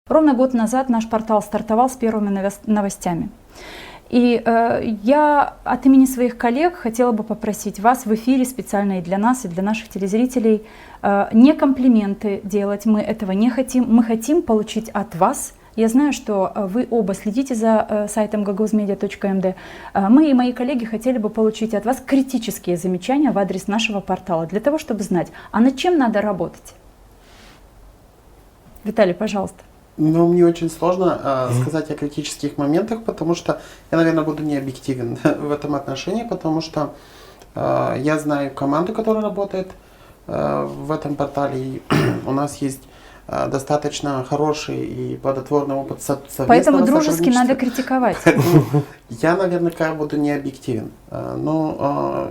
Ровно год назад наш портал стартовал с первыми новостями. И я от имени своих коллег хотела бы попросить вас в эфире специально и для нас, и для наших телезрителей не комплименты делать, мы этого не хотим. Мы хотим получить от вас, я знаю, что вы оба следите за сайтом gaguzmedia.md, мы и мои коллеги хотели бы получить от вас критические замечания в адрес нашего портала, для того, чтобы знать, а над чем надо работать. Виталий, пожалуйста. Ну, мне очень сложно сказать о критических моментах, потому что я, наверное, буду не объективен в этом отношении, потому что я знаю команду, которая работает в этом портале, и у нас есть достаточно хороший и плодотворный опыт совместного Поэтому дружески надо критиковать. Я, наверное, буду не объективен. Но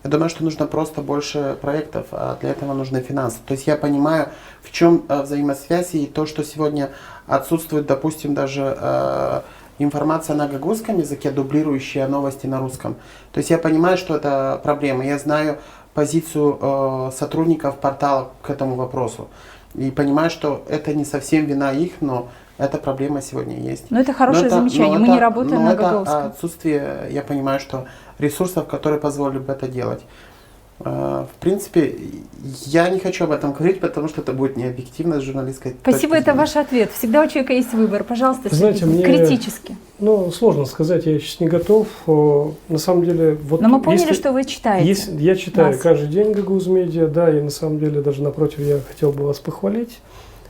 я думаю, что нужно просто больше проектов, а для этого нужны финансы. То есть я понимаю, в чем взаимосвязь и то, что сегодня отсутствует, допустим, даже информация на гагузском языке, дублирующая новости на русском. То есть я понимаю, что это проблема. Я знаю позицию сотрудников портала к этому вопросу. И понимаю, что это не совсем вина их, но эта проблема сегодня есть. Но это хорошее замечание. Мы не работаем на гагузском. Это отсутствие, я понимаю, что ресурсов, которые позволили бы это делать. В принципе, я не хочу об этом говорить, потому что это будет необъективно с журналистской точки Спасибо, это ваш ответ. Всегда у человека есть выбор. Пожалуйста, знаете, мне критически. Ну, сложно сказать, я сейчас не готов. На самом деле, вот. Но мы поняли, что вы читаете. Я читаю нас. каждый день Gaguz.media, да, и на самом деле даже напротив я хотел бы вас похвалить,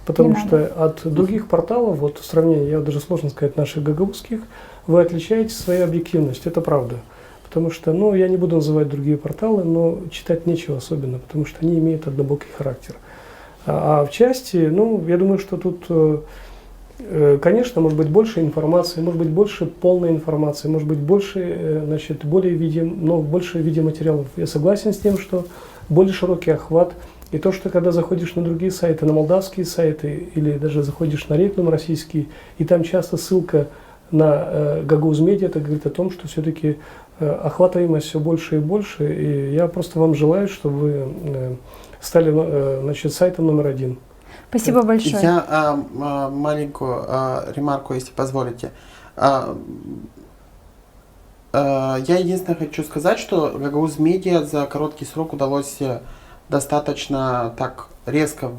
потому что от других порталов, вот в сравнении, я даже сложно сказать, наших гагузских, вы отличаетесь своей объективностью, это правда. Потому что, ну, я не буду называть другие порталы, но читать нечего особенно, потому что они имеют однобокий характер. А в части, ну, я думаю, что тут, конечно, может быть больше информации, может быть больше полной информации, может быть больше, значит, больше видеоматериалов. Я согласен с тем, что более широкий охват. И то, что когда заходишь на другие сайты, на молдавские сайты, или даже заходишь на Рекнум российский, и там часто ссылка на Gaguz.media, это говорит о том, что все-таки охватываемость все больше и больше, и я просто вам желаю, чтобы вы стали, значит, сайтом номер 1. Спасибо большое. Я маленькую ремарку, если позволите. Я единственное хочу сказать, что Gaguz.media за короткий срок удалось достаточно так резко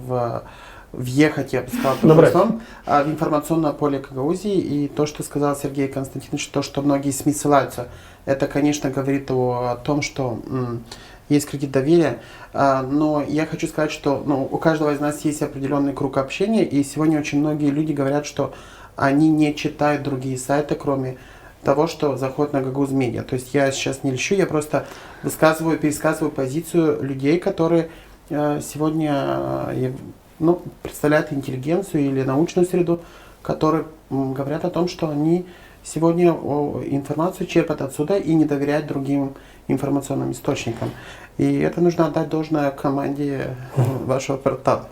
въехать, я бы сказал, в информационное поле Гагаузии. И то, что сказал Сергей Константинович, то, что многие СМИ ссылаются, это, конечно, говорит о том, что есть кредит доверия. Но я хочу сказать, что у каждого из нас есть определенный круг общения, и сегодня очень многие люди говорят, что они не читают другие сайты, кроме того, что заходит на Gaguz.media. То есть я сейчас не льщу, я просто пересказываю позицию людей, которые сегодня представляют интеллигенцию или научную среду, которые говорят о том, что они сегодня информацию черпают отсюда и не доверяют другим информационным источникам. И это нужно отдать должное команде вашего портала.